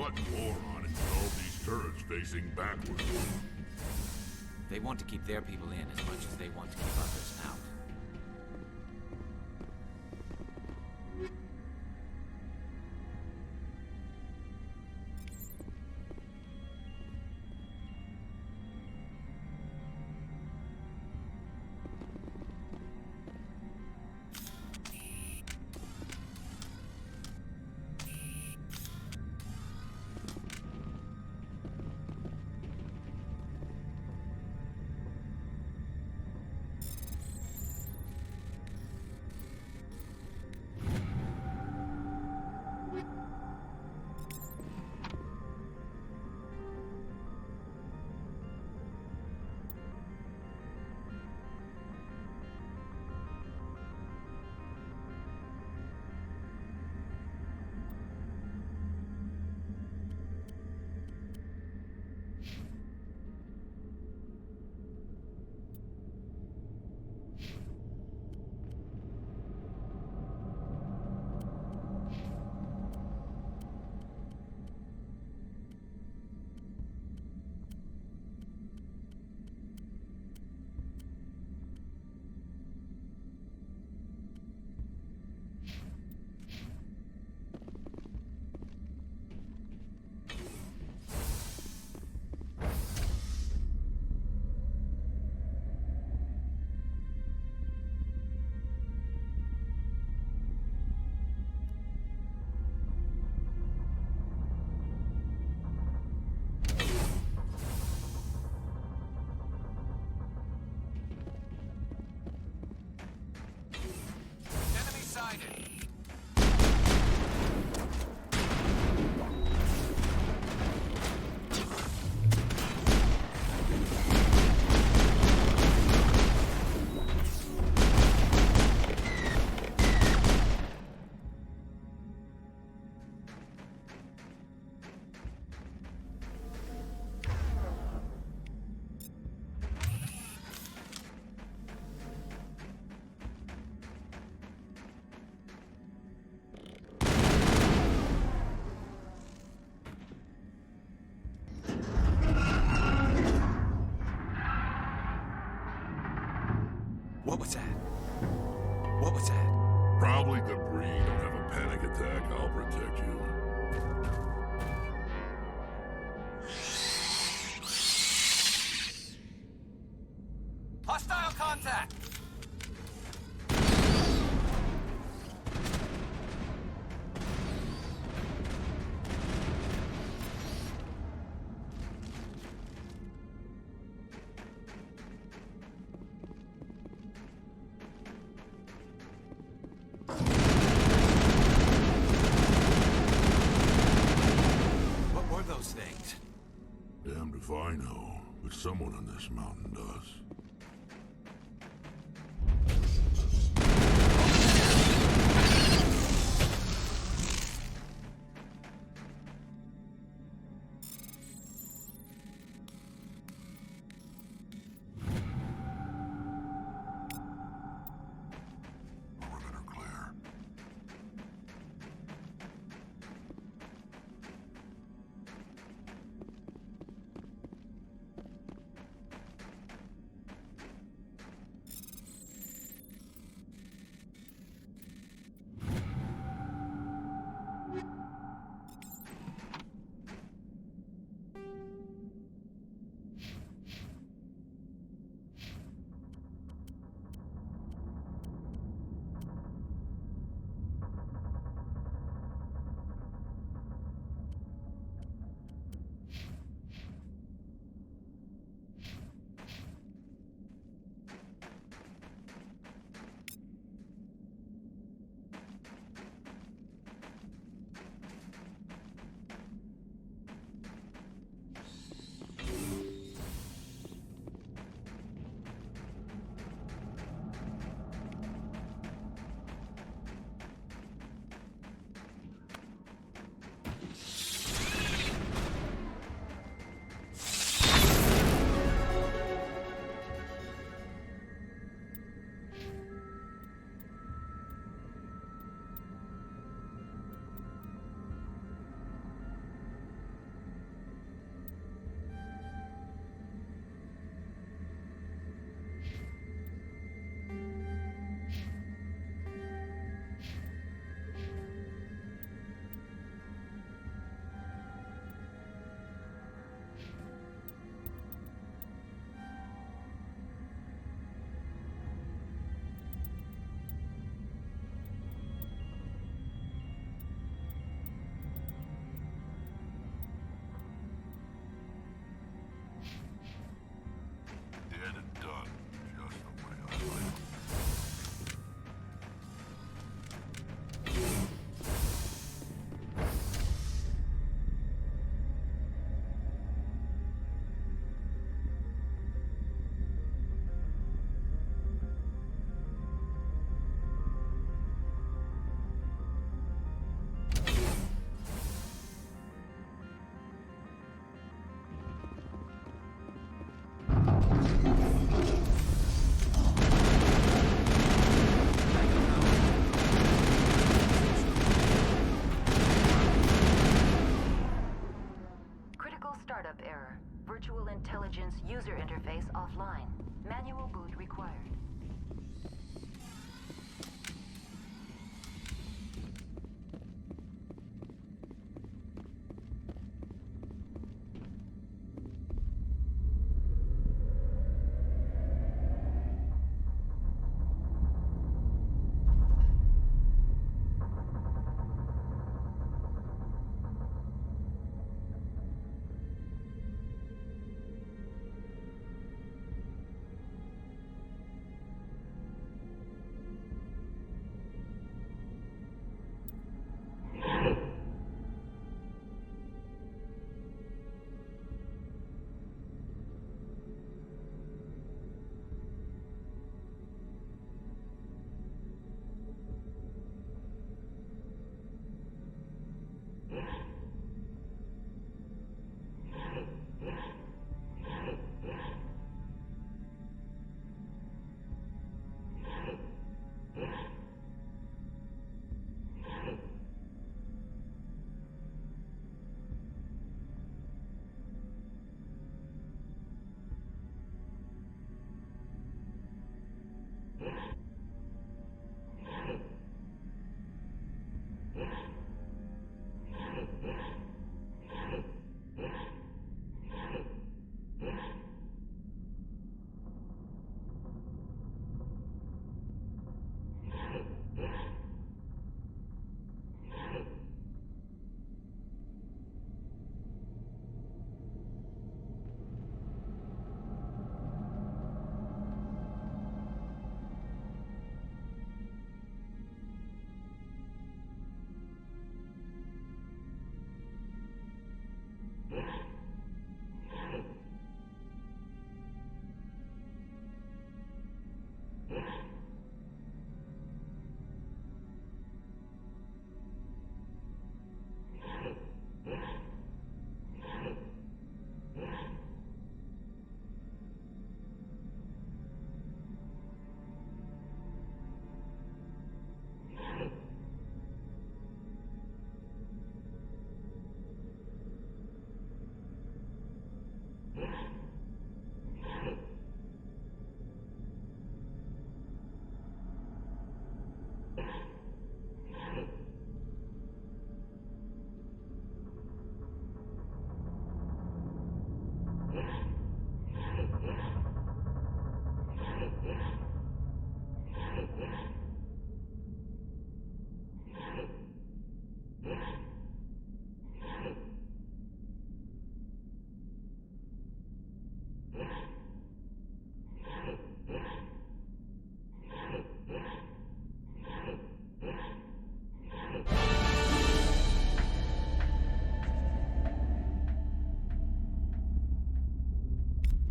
What moron installed these turrets facing backwards? They want to keep their people in as much as they want to keep others out. What was that? What was that? Probably debris. Don't have a panic attack. I'll protect you. Hostile contact! Damned if I know, but someone on this mountain does. Critical startup error. Virtual intelligence user interface offline. Manual boot required.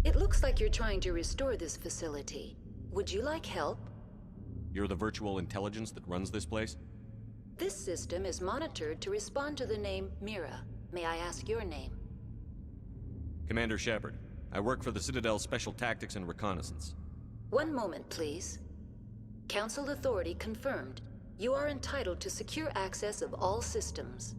It looks like you're trying to restore this facility. Would you like help? You're the virtual intelligence that runs this place? This system is monitored to respond to the name Mira. May I ask your name? Commander Shepard. I work for the Citadel's Special Tactics and Reconnaissance. One moment, please. Council authority confirmed. You are entitled to secure access of all systems.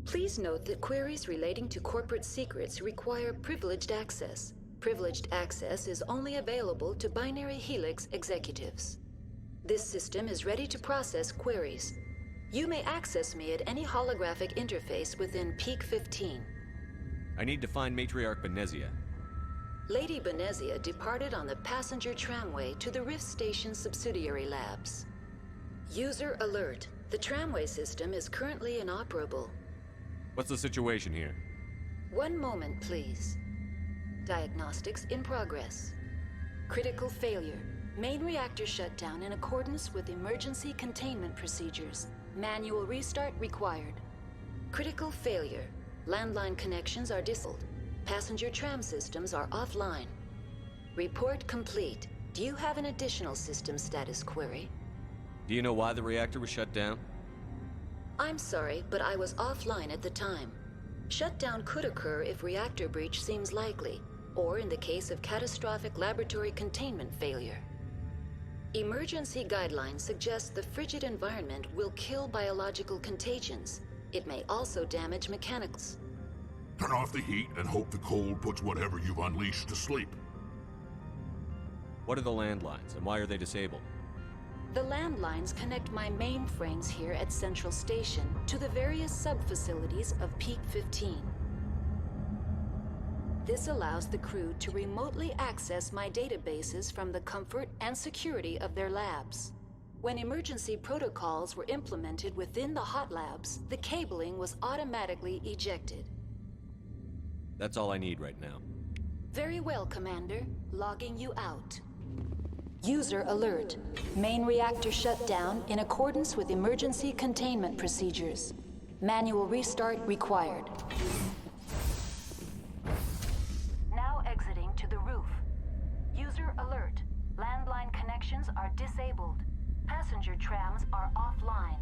Please note that queries relating to corporate secrets require privileged access. Privileged access is only available to Binary Helix executives. This system is ready to process queries. You may access me at any holographic interface within Peak 15. I need to find Matriarch Benezia. Lady Benezia departed on the passenger tramway to the Rift Station subsidiary labs. User alert. The tramway system is currently inoperable. What's the situation here? One moment, please. Diagnostics in progress. Critical failure. Main reactor shut down in accordance with emergency containment procedures. Manual restart required. Critical failure. Landline connections are disabled. Passenger tram systems are offline. Report complete. Do you have an additional system status query? Do you know why the reactor was shut down? I'm sorry, but I was offline at the time. Shutdown could occur if reactor breach seems likely. or in the case of catastrophic laboratory containment failure. Emergency guidelines suggest the frigid environment will kill biological contagions. It may also damage mechanicals. Turn off the heat and hope the cold puts whatever you've unleashed to sleep. What are the landlines, and why are they disabled? The landlines connect my mainframes here at Central Station to the various sub-facilities of Peak 15. This allows the crew to remotely access my databases from the comfort and security of their labs. When emergency protocols were implemented within the hot labs, the cabling was automatically ejected. That's all I need right now. Very well, Commander. Logging you out. User alert. Main reactor shut down in accordance with emergency containment procedures. Manual restart required. Now exiting to the roof. User alert. Landline connections are disabled. Passenger trams are offline.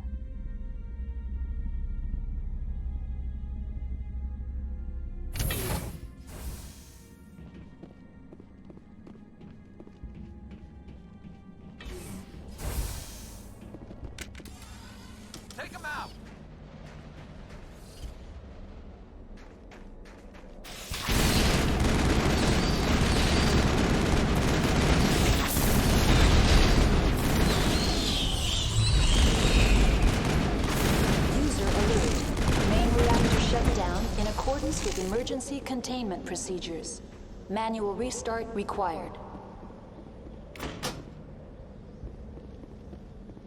Take him out! User alert. Main reactor shut down in accordance with emergency containment procedures. Manual restart required.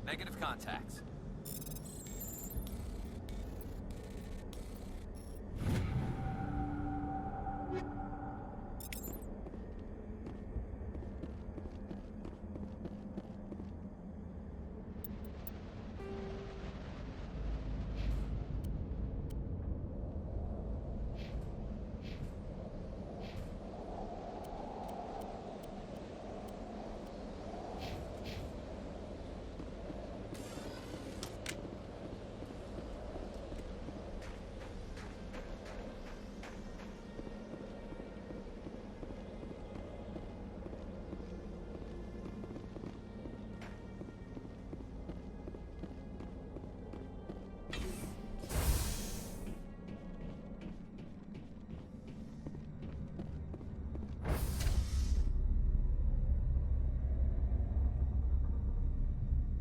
Negative contacts.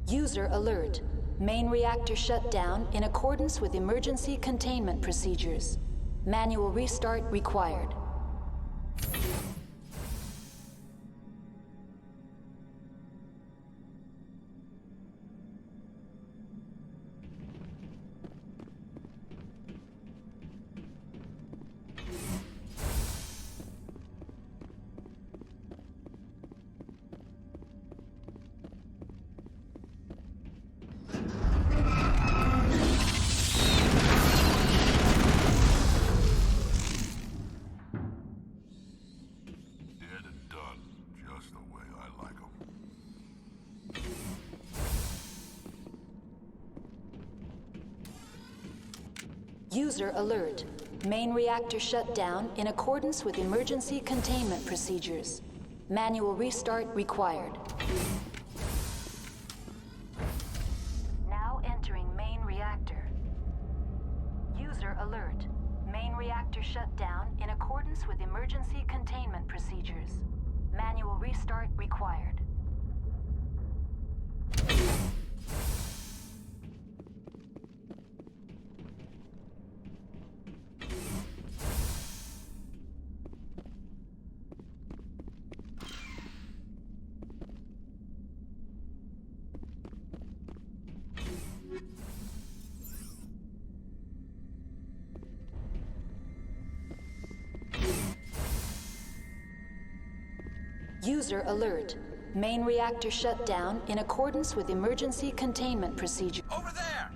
User alert. Main reactor shut down in accordance with emergency containment procedures. Manual restart required. Dead and done, just the way I like 'em. User alert. Main reactor shut down in accordance with emergency containment procedures. Manual restart required. Now entering main reactor. User alert. Main reactor shut down in accordance with emergency containment procedures. Manual restart required. User alert. Main reactor shut down in accordance with emergency containment procedure. Over there!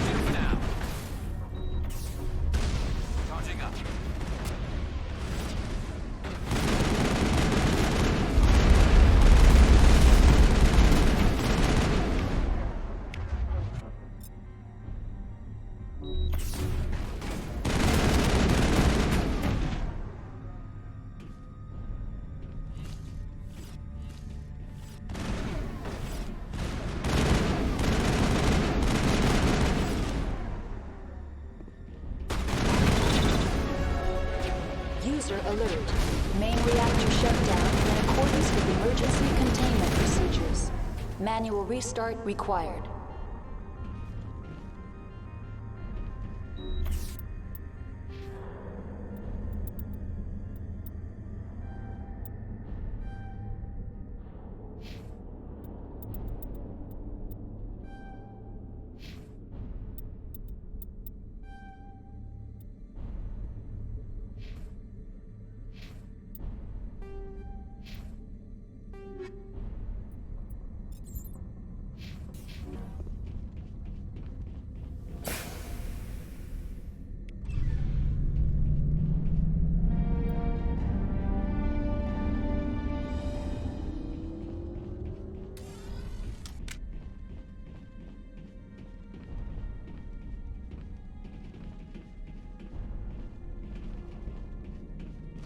Shoot now. User alert. Main reactor shut down in accordance with emergency containment procedures. Manual restart required.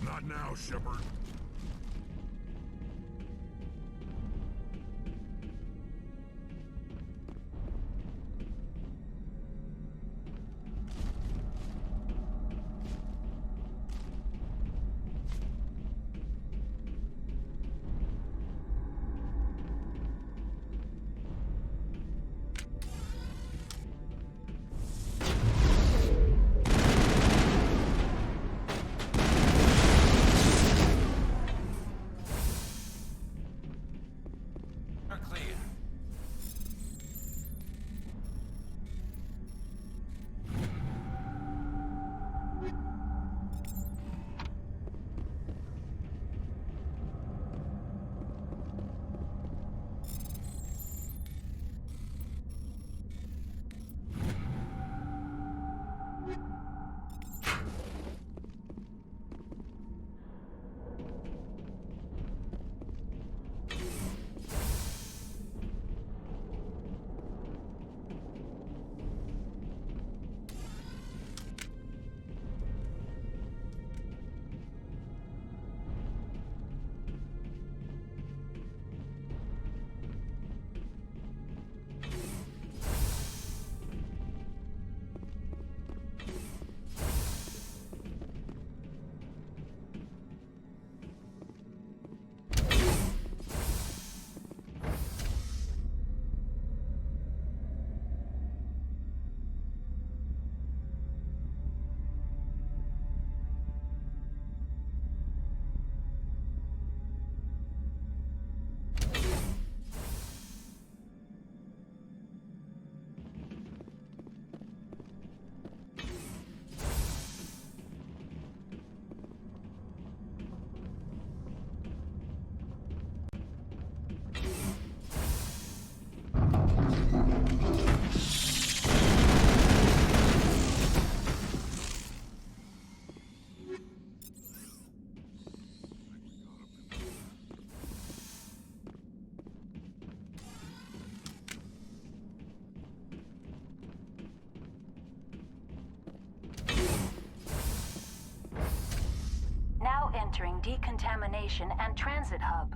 Not now, Shepard. We're clear. Entering decontamination and transit hub.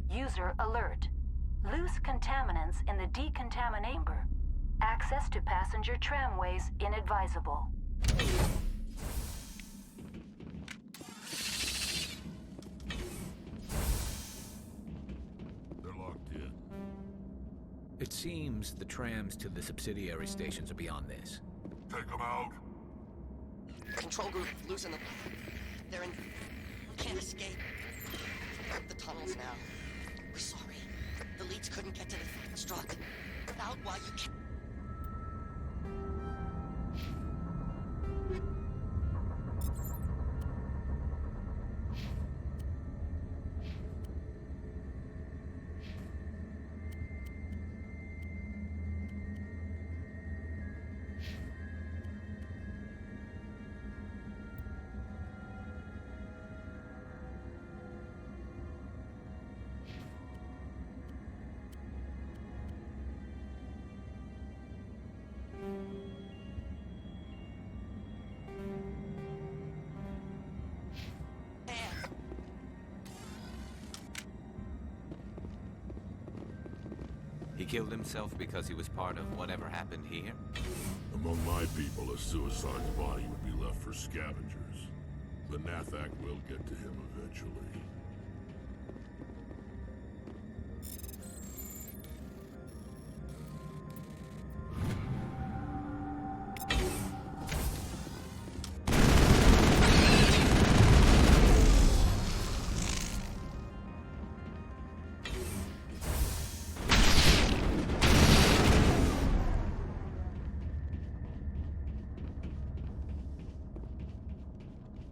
User alert. Loose contaminants in the decontamination chamber. Access to passenger tramways inadvisable. They're locked in. It seems the trams to the subsidiary stations are beyond this. Take them out. Control group, losing them. They're in... Can't escape. The tunnels now. We're sorry. The leads couldn't get to the struck. Out while you can... killed himself because he was part of whatever happened here? Among my people, a suicide's body would be left for scavengers. The Nathak will get to him eventually.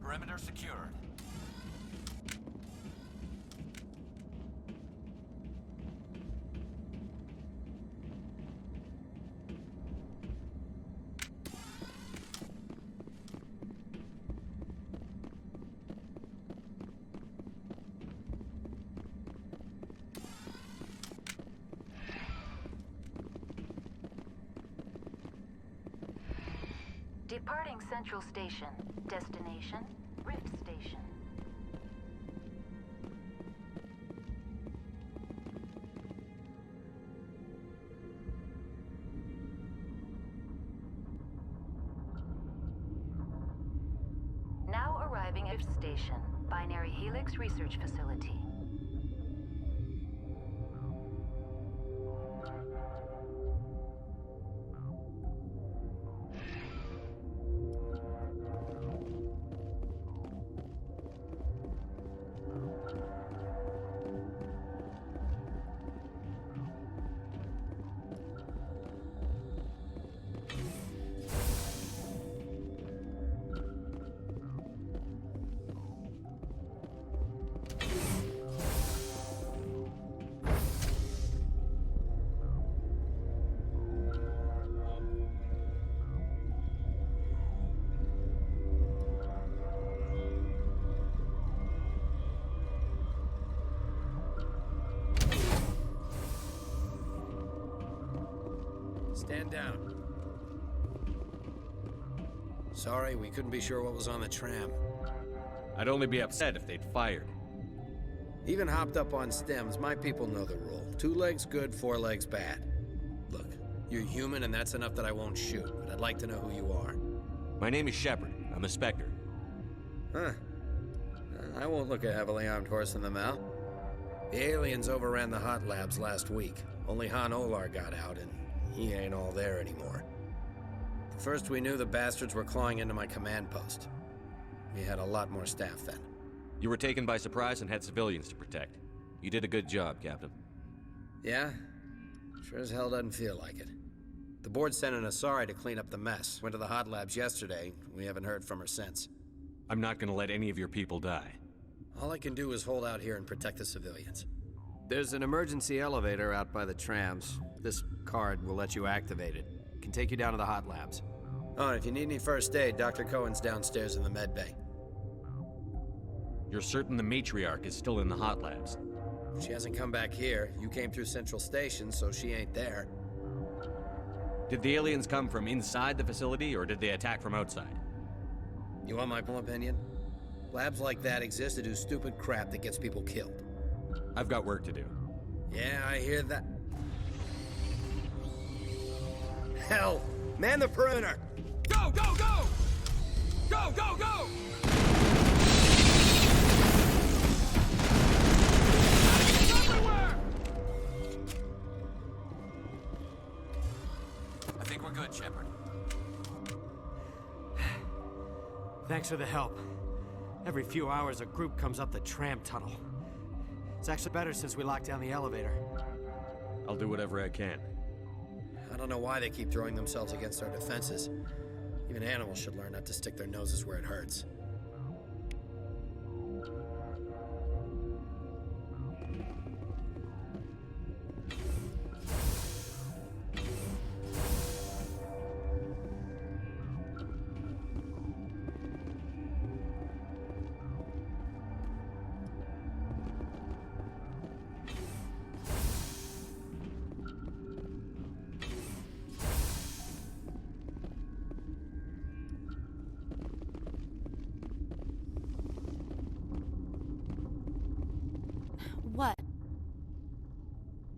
Perimeter secured. Departing Central Station. Destination, Rift Station. Now arriving at Rift Station, Binary Helix Research Facility. Stand down. Sorry, we couldn't be sure what was on the tram. I'd only be upset if they'd fired. Even hopped up on stems, my people know the rule. 2 legs good, 4 legs bad. Look, you're human and that's enough that I won't shoot, but I'd like to know who you are. My name is Shepard. I'm a Spectre. Huh. I won't look a heavily armed horse in the mouth. The aliens overran the hot labs last week. Only Han Olar got out, and he ain't all there anymore. First we knew the bastards were clawing into my command post. We had a lot more staff then. You were taken by surprise and had civilians to protect. You did a good job, Captain. Yeah? Sure as hell doesn't feel like it. The board sent an Asari to clean up the mess. Went to the hot labs yesterday. We haven't heard from her since. I'm not gonna let any of your people die. All I can do is hold out here and protect the civilians. There's an emergency elevator out by the trams. This card will let you activate it. Can take you down to the hot labs. Oh, and if you need any first aid, Dr. Cohen's downstairs in the med bay. You're certain the Matriarch is still in the hot labs? She hasn't come back here. You came through Central Station, so she ain't there. Did the aliens come from inside the facility, or did they attack from outside? You want my opinion? Labs like that exist to do stupid crap that gets people killed. I've got work to do. Yeah, I hear that. Hell! Man the perimeter! Go, go, go! Go, go, go! Everywhere! I think we're good, Shepard. Thanks for the help. Every few hours, a group comes up the tram tunnel. It's actually better since we locked down the elevator. I'll do whatever I can. I don't know why they keep throwing themselves against our defenses. Even animals should learn not to stick their noses where it hurts.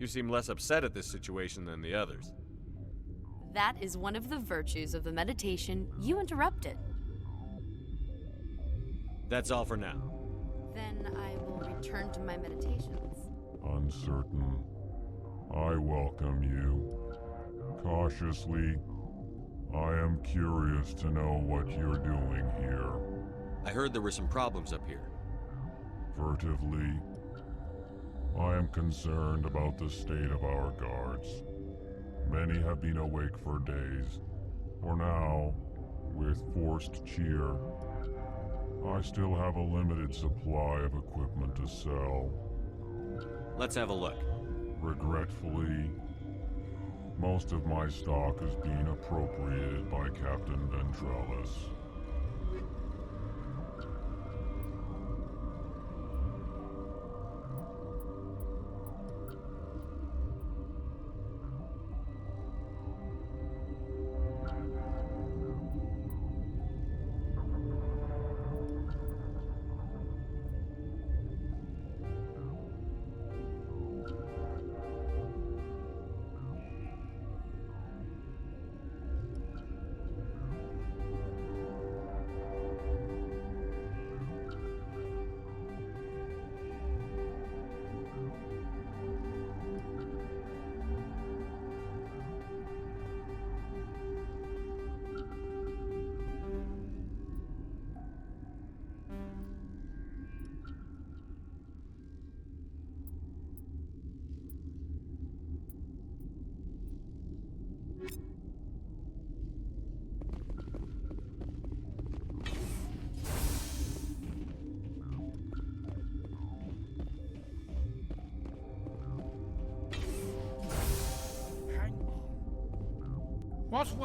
You seem less upset at this situation than the others. That is one of the virtues of the meditation you interrupted. That's all for now. Then I will return to my meditations. Uncertain. I welcome you. Cautiously, I am curious to know what you're doing here. I heard there were some problems up here. Furtively, I am concerned about the state of our guards. Many have been awake for days. For now, with forced cheer, I still have a limited supply of equipment to sell. Let's have a look. Regretfully, most of my stock is being appropriated by Captain Ventrellis.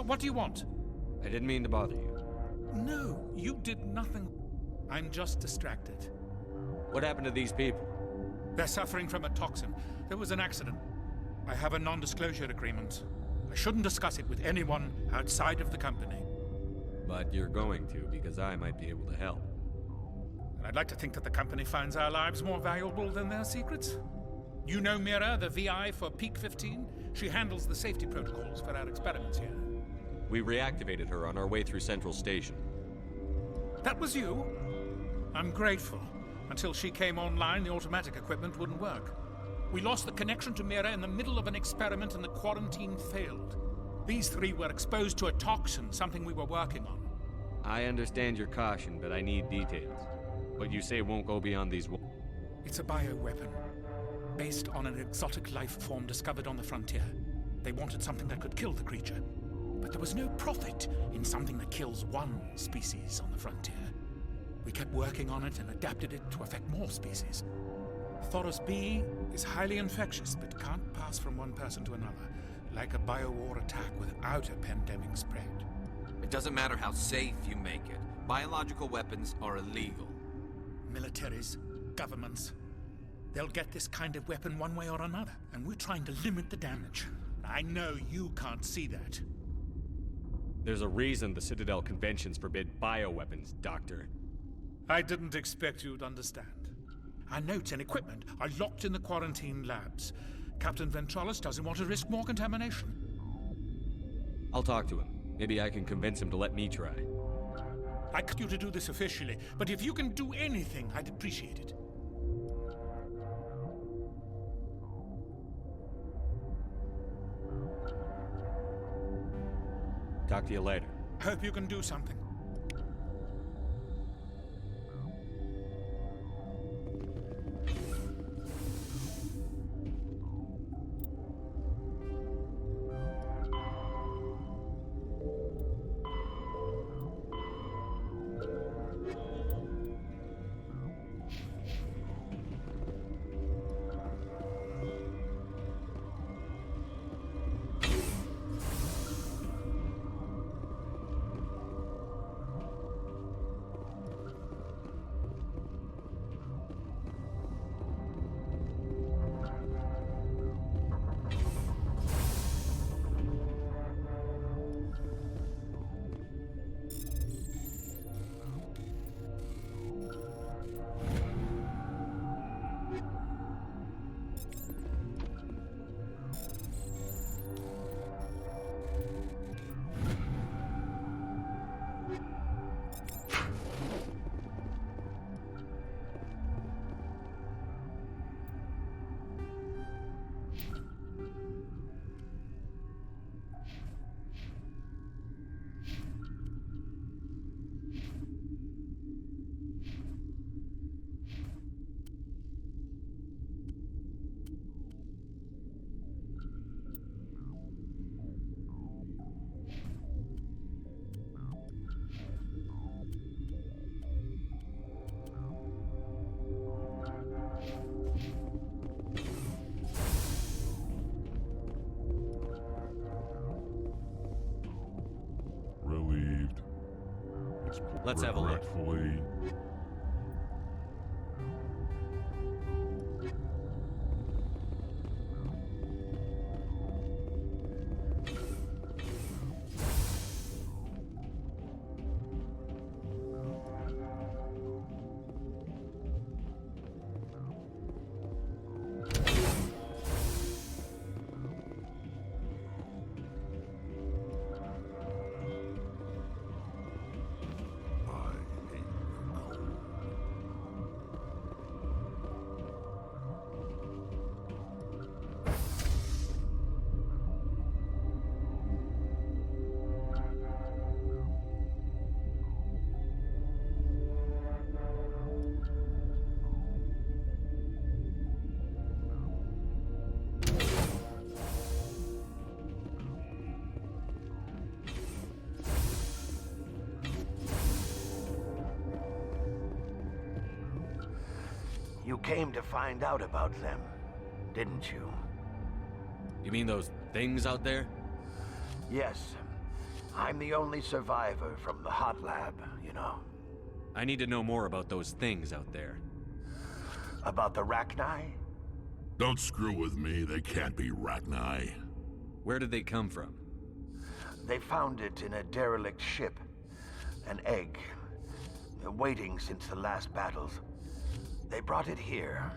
What do you want? I didn't mean to bother you. No, you did nothing. I'm just distracted. What happened to these people? They're suffering from a toxin. There was an accident. I have a non-disclosure agreement. I shouldn't discuss it with anyone outside of the company. But you're going to, because I might be able to help. And I'd like to think that the company finds our lives more valuable than their secrets. You know Mira, the VI for Peak 15? She handles the safety protocols for our experiments here. We reactivated her on our way through Central Station. That was you? I'm grateful. Until she came online, the automatic equipment wouldn't work. We lost the connection to Mira in the middle of an experiment and the quarantine failed. These three were exposed to a toxin, something we were working on. I understand your caution, but I need details. What you say won't go beyond these walls. It's a bioweapon, based on an exotic life form discovered on the frontier. They wanted something that could kill the creature. But there was no profit in something that kills one species on the frontier. We kept working on it and adapted it to affect more species. Thoros B is highly infectious, but can't pass from one person to another, like a biowar attack without a pandemic spread. It doesn't matter how safe you make it. Biological weapons are illegal. Militaries, governments, they'll get this kind of weapon one way or another, and we're trying to limit the damage. I know you can't see that. There's a reason the Citadel conventions forbid bioweapons, Doctor. I didn't expect you'd understand. Our notes and equipment are locked in the quarantine labs. Captain Ventrellis doesn't want to risk more contamination. I'll talk to him. Maybe I can convince him to let me try. I asked you to do this officially, but if you can do anything, I'd appreciate it. Talk to you later. Hope you can do something. Let's have a look. Regretfully, You came to find out about them, didn't you? You mean those things out there? Yes. I'm the only survivor from the hot lab, you know. I need to know more about those things out there. About the Rachni? don't screw with me. They can't be Rachni. Where did they come from? They found it in a derelict ship. An egg. Waiting since the last battles. They brought it here.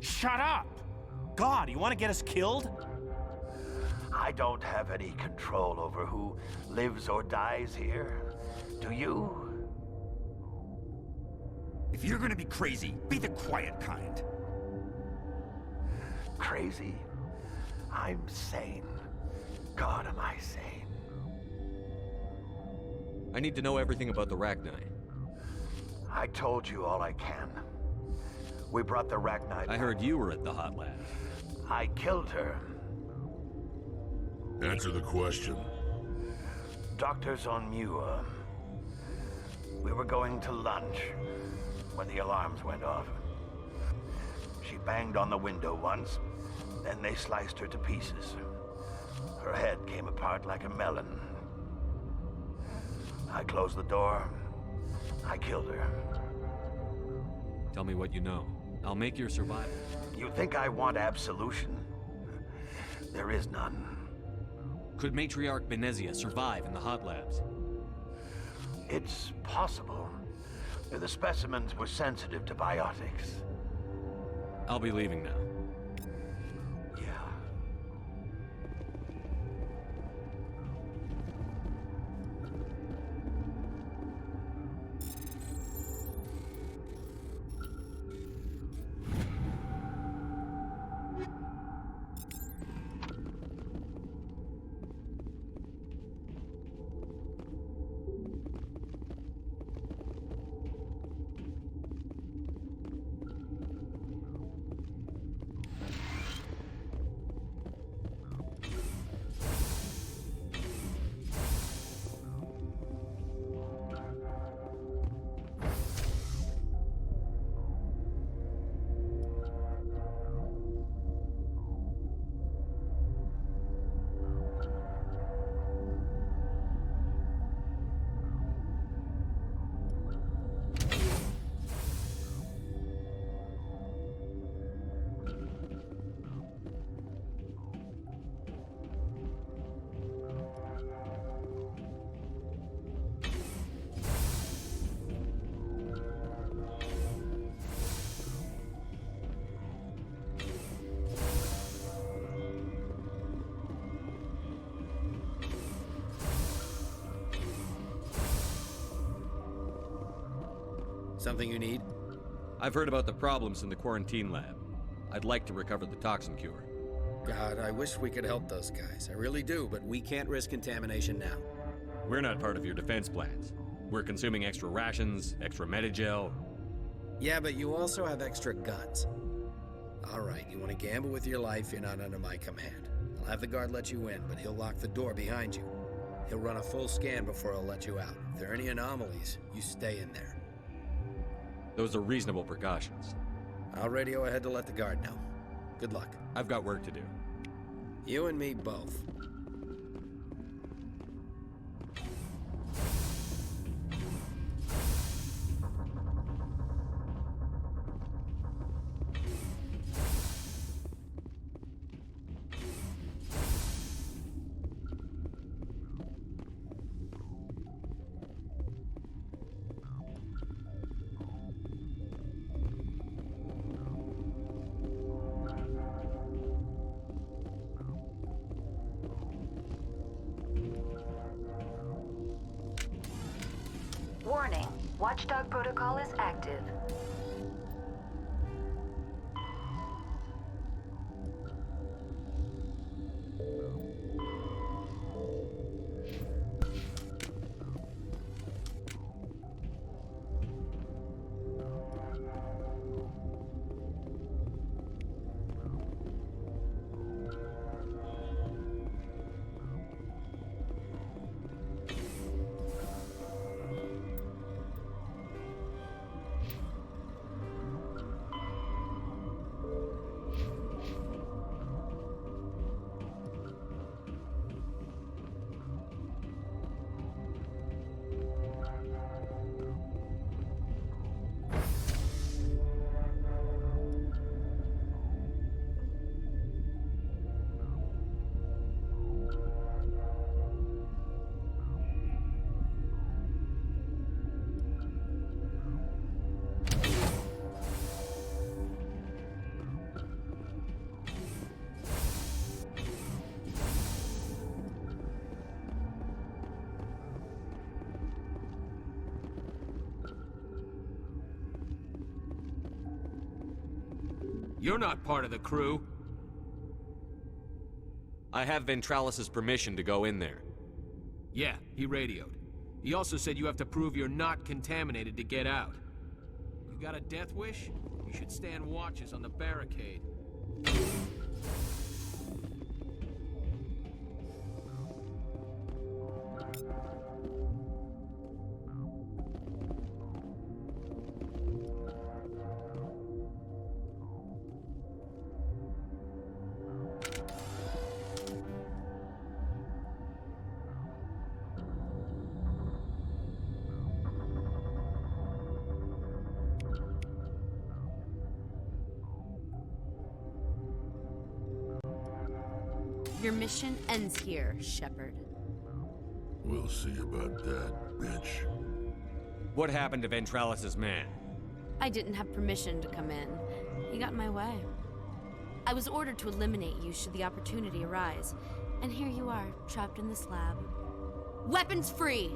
Shut up! God, you want to get us killed? I don't have any control over who lives or dies here. Do you? If you're gonna be crazy, be the quiet kind. Crazy? I'm sane. God, am I sane. I need to know everything about the Rachni. I told you all I can. We brought the Rachni. I heard you were at the hot lab. I killed her. Answer the question. Doctors on Muir. We were going to lunch when the alarms went off. She banged on the window once, then they sliced her to pieces. Her head came apart like a melon. I closed the door. I killed her. Tell me what you know. I'll make your survival. You think I want absolution? There is none. Could Matriarch Benezia survive in the hot labs? It's possible. The specimens were sensitive to biotics. I'll be leaving now. Yeah. Something you need? I've heard about the problems in the quarantine lab. I'd like to recover the toxin cure. God, I wish we could help those guys. I really do, but we can't risk contamination now. We're not part of your defense plans. We're consuming extra rations, extra Medigel. Yeah, but you also have extra guns. All right, you want to gamble with your life, you're not under my command. I'll have the guard let you in, but he'll lock the door behind you. He'll run a full scan before he'll let you out. If there are any anomalies, you stay in there. Those are reasonable precautions. I'll radio ahead to let the guard know. Good luck. I've got work to do. You and me both. Watchdog protocol is active. You're not part of the crew. I have Ventralis's permission to go in there. Yeah, he radioed. He also said you have to prove you're not contaminated to get out. You got a death wish? You should stand watches on the barricade. Your mission ends here, Shepard. We'll see about that, bitch. What happened to Ventralis's man? I didn't have permission to come in. He got in my way. I was ordered to eliminate you should the opportunity arise. And here you are, trapped in this lab. Weapons free!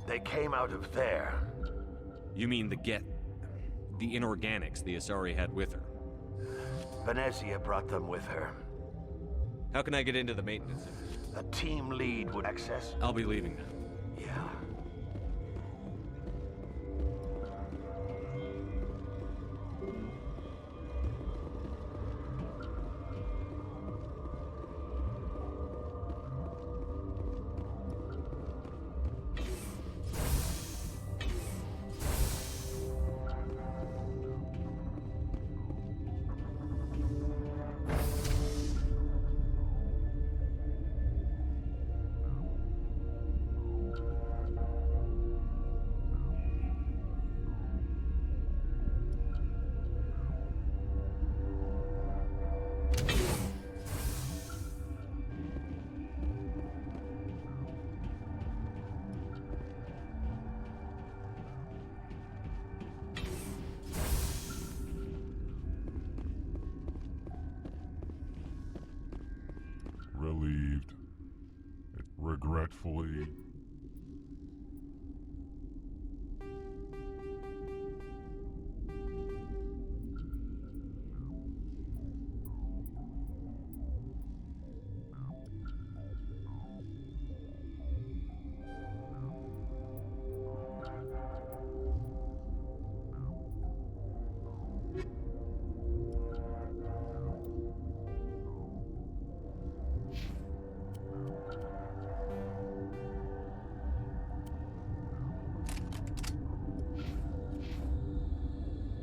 They came out of there. You mean the Geth... the inorganics the Asari had with her? Benezia brought them with her. How can I get into the maintenance? A team lead would access. I'll be leaving now. Yeah. regretfully...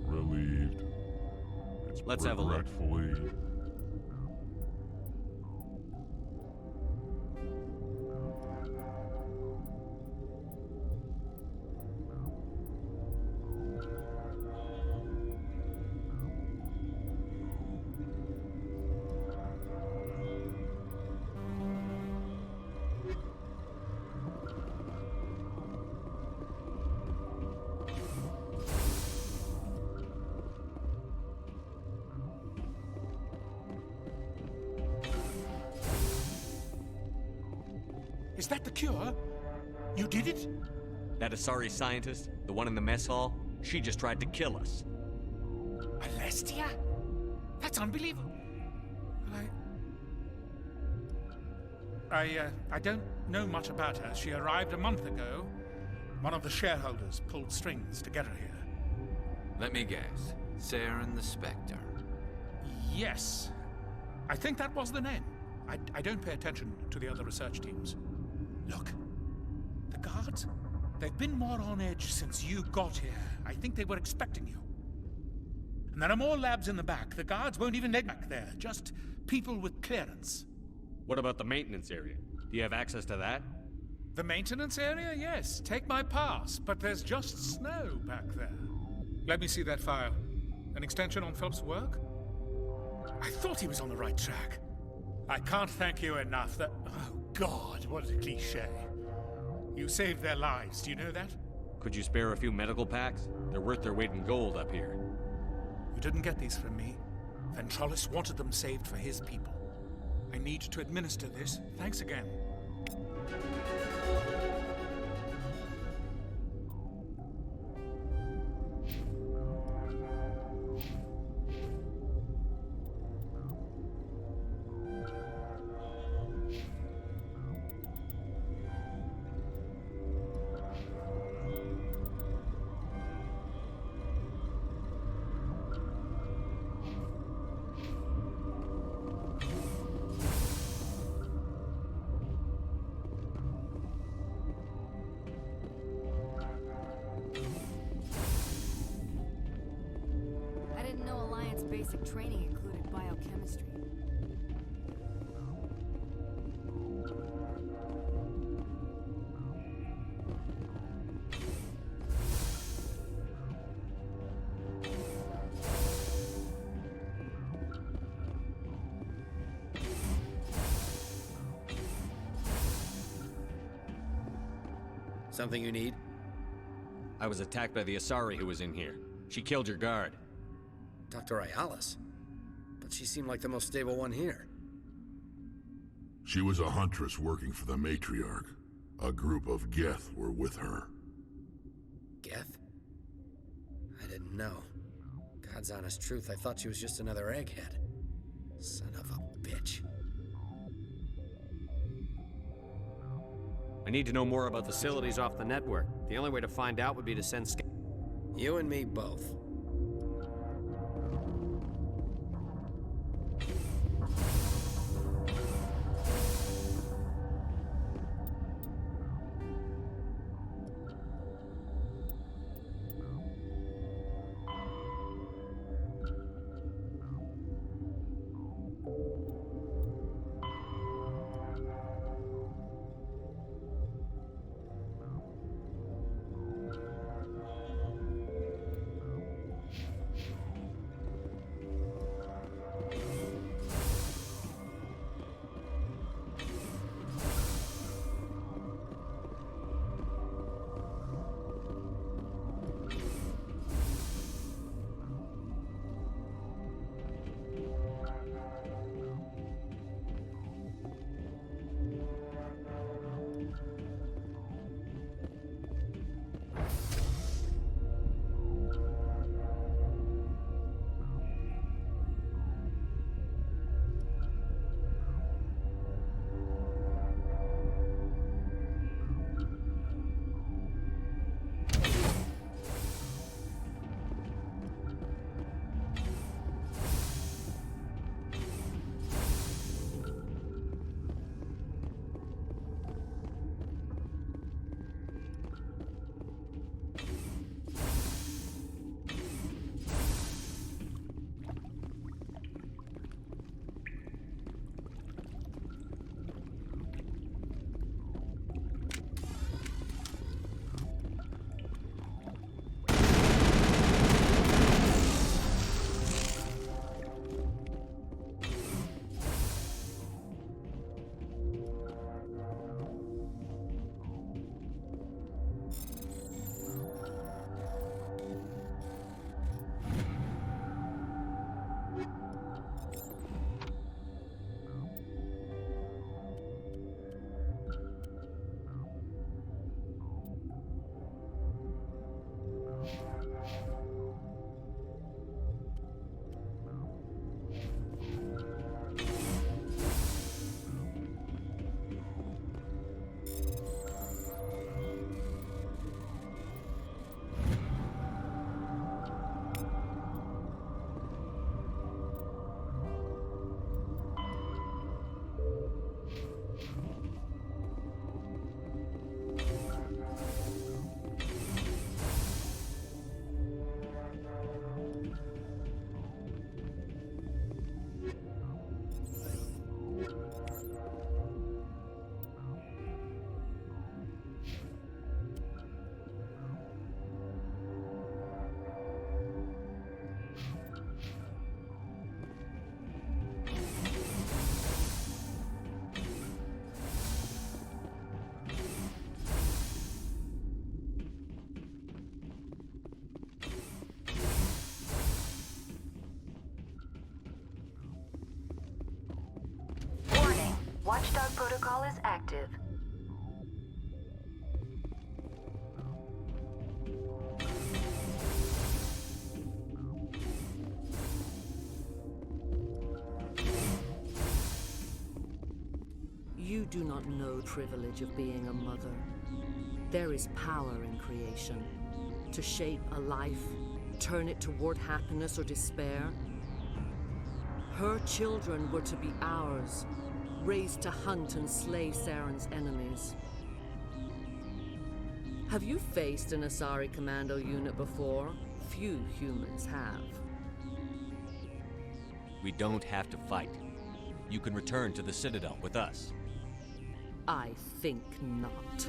relieved. It's Let's have a look. regretfully... Is that the cure? You did it? That Asari scientist, the one in the mess hall, she just tried to kill us. Alestia? That's unbelievable. I don't know much about her. She arrived a month ago. One of the shareholders pulled strings to get her here. Let me guess. Saren the Spectre. Yes. I think that was the name. I don't pay attention to the other research teams. Look, the guards, they've been more on edge since you got here. I think they were expecting you. And there are more labs in the back. The guards won't even let back there. Just people with clearance. What about the maintenance area? Do you have access to that? The maintenance area? Yes. Take my pass. But there's just snow back there. Let me see that file. An extension on Phelps' work? I thought he was on the right track. I can't thank you enough. Oh, God, what a cliché. You saved their lives. Do you know that? Could you spare a few medical packs? They're worth their weight in gold up here. You didn't get these from me. Ventrolis wanted them saved for his people. I need to administer this. Thanks again. Basic training included biochemistry. Something you need? I was attacked by the Asari who was in here. She killed your guard. Dr. Ayalis? But she seemed like the most stable one here. She was a huntress working for the Matriarch. A group of Geth were with her. Geth? I didn't know. God's honest truth, I thought she was just another egghead. Son of a bitch. I need to know more about facilities off the network. The only way to find out would be to send You and me both. Watchdog protocol is active. You do not know the privilege of being a mother. There is power in creation. To shape a life, turn it toward happiness or despair. Her children were to be ours, raised to hunt and slay Saren's enemies. Have you faced an Asari commando unit before? Few humans have. We don't have to fight. You can return to the Citadel with us. I think not.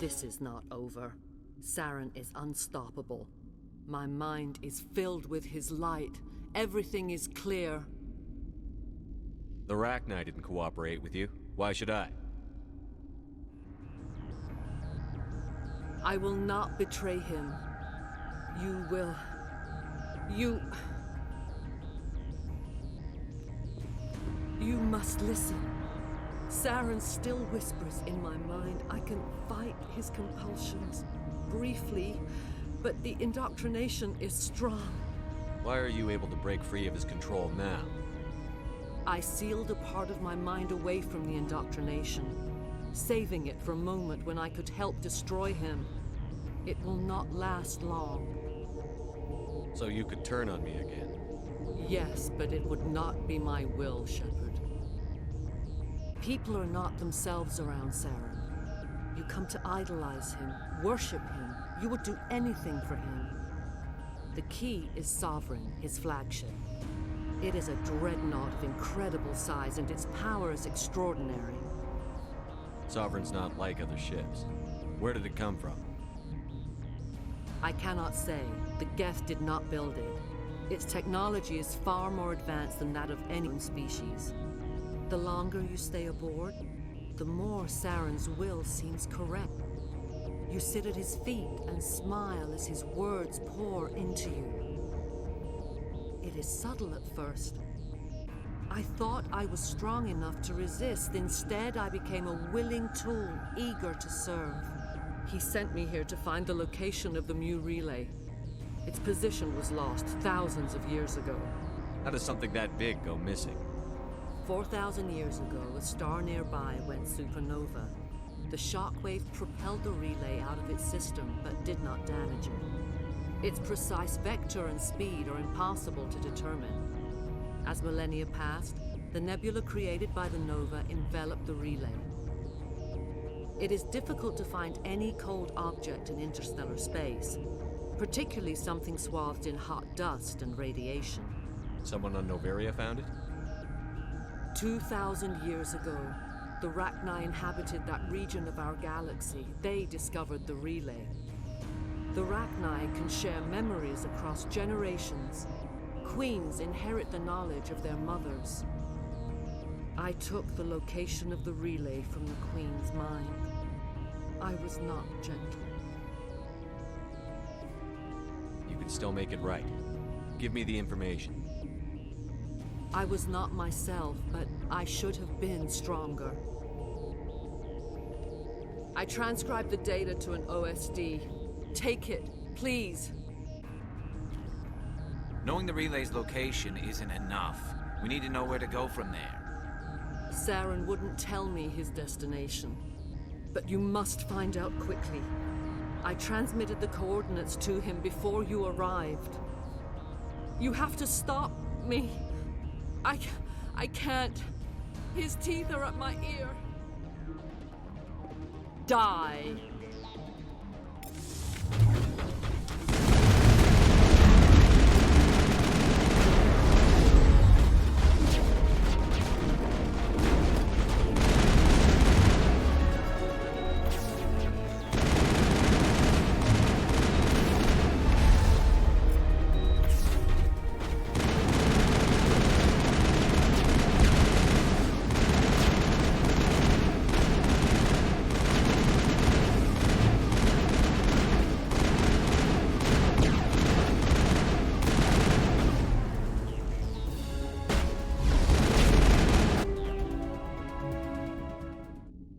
This is not over. Saren is unstoppable. My mind is filled with his light. Everything is clear. The Rachni didn't cooperate with you. Why should I? I will not betray him. You will. You must listen. Saren still whispers in my mind. I can fight his compulsions. Briefly, but the indoctrination is strong. Why are you able to break free of his control now? I sealed a part of my mind away from the indoctrination, saving it for a moment when I could help destroy him. It will not last long. So you could turn on me again? Yes, but it would not be my will, Shepard. People are not themselves around Saren. You come to idolize him, worship him. You would do anything for him. The key is Sovereign, his flagship. It is a dreadnought of incredible size, and its power is extraordinary. Sovereign's not like other ships. Where did it come from? I cannot say. The Geth did not build it. Its technology is far more advanced than that of any species. The longer you stay aboard, the more Saren's will seems correct. You sit at his feet and smile as his words pour into you. It is subtle at first. I thought I was strong enough to resist. Instead, I became a willing tool, eager to serve. He sent me here to find the location of the Mu relay. Its position was lost thousands of years ago. How does something that big go missing? 4,000 years ago, a star nearby went supernova. The shockwave propelled the relay out of its system, but did not damage it. Its precise vector and speed are impossible to determine. As millennia passed, the nebula created by the nova enveloped the relay. It is difficult to find any cold object in interstellar space, particularly something swathed in hot dust and radiation. Someone on Noveria found it? 2,000 years ago, the Rachni inhabited that region of our galaxy. They discovered the relay. The Rachni can share memories across generations. Queens inherit the knowledge of their mothers. I took the location of the relay from the Queen's mind. I was not gentle. You can still make it right. Give me the information. I was not myself, but I should have been stronger. I transcribed the data to an OSD. Take it, please. Knowing the relay's location isn't enough. We need to know where to go from there. Saren wouldn't tell me his destination. But you must find out quickly. I transmitted the coordinates to him before you arrived. You have to stop me. I can't. His teeth are at my ear. Die.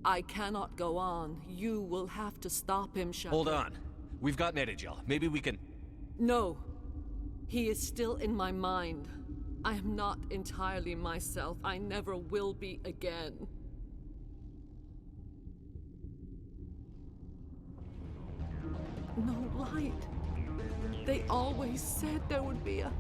I cannot go on. You will have to stop him, Shepard. Hold on. We've got Netagel. Maybe we can... No. He is still in my mind. I am not entirely myself. I never will be again. No light. They always said there would be a...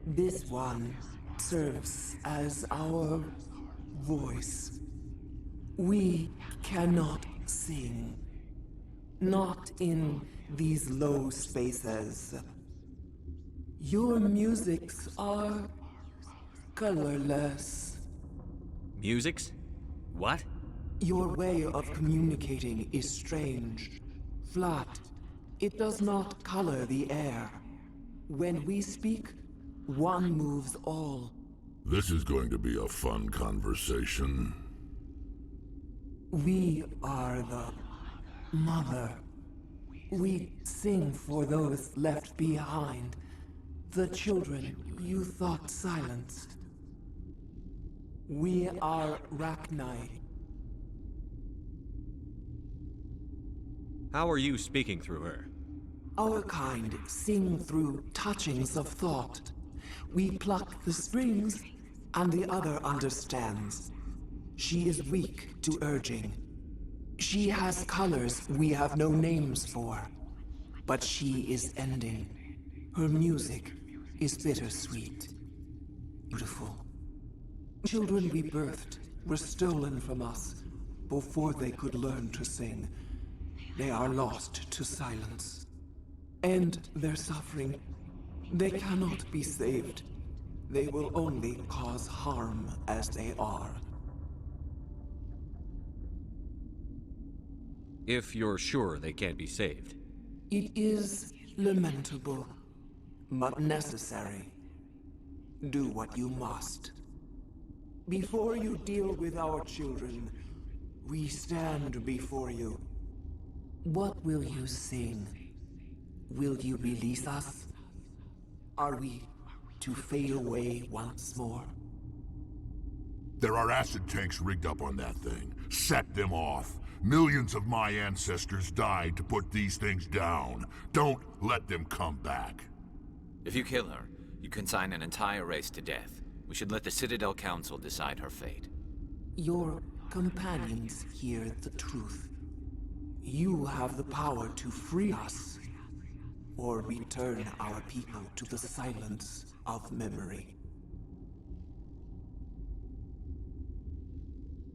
This one serves as our voice. We cannot sing. Not in these low spaces. Your musics are colorless. Musics? What? Your way of communicating is strange. Flat. It does not color the air. When we speak, one moves all. This is going to be a fun conversation. We are the mother. We sing for those left behind. The children you thought silenced. We are Rachni. How are you speaking through her? Our kind sing through touchings of thought. We pluck the strings, and the other understands. She is weak to urging. She has colors we have no names for. But she is ending. Her music is bittersweet. Beautiful. Children we birthed were stolen from us before they could learn to sing. They are lost to silence. And their suffering, they cannot be saved. They will only cause harm as they are. If you're sure they can't be saved. It is lamentable, but necessary. Do what you must. Before you deal with our children, we stand before you. What will you sing? Will you release us? Are we to fade away once more? There are acid tanks rigged up on that thing. Set them off. Millions of my ancestors died to put these things down. Don't let them come back. If you kill her, you consign an entire race to death. We should let the Citadel Council decide her fate. Your companions hear the truth. You have the power to free us, or return our people to the silence of memory.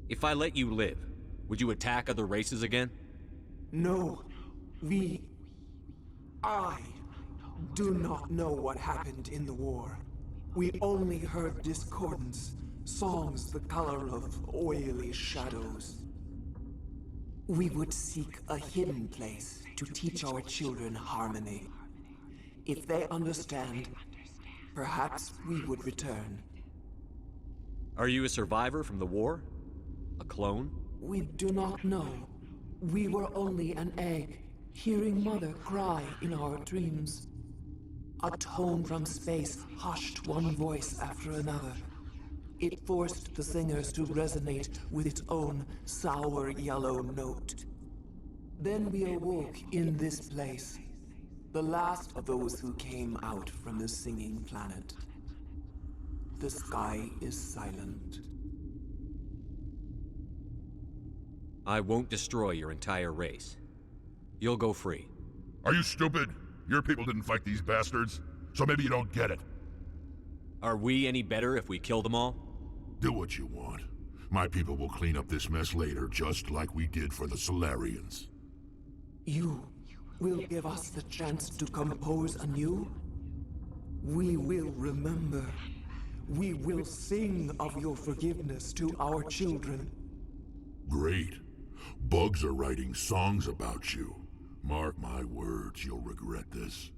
If I let you live, would you attack other races again? No, I do not know what happened in the war. We only heard discordance, songs the color of oily shadows. We would seek a hidden place to teach our children harmony. If they understand, perhaps we would return. Are you a survivor from the war? A clone? We do not know. We were only an egg, hearing Mother cry in our dreams. A tone from space hushed one voice after another. It forced the singers to resonate with its own sour yellow note. Then we awoke in this place, the last of those who came out from the singing planet. The sky is silent. I won't destroy your entire race. You'll go free. Are you stupid? Your people didn't fight these bastards, so maybe you don't get it. Are we any better if we kill them all? Do what you want. My people will clean up this mess later, just like we did for the Solarians. You will give us the chance to compose anew? We will remember. We will sing of your forgiveness to our children. Great. Bugs are writing songs about you. Mark my words, you'll regret this.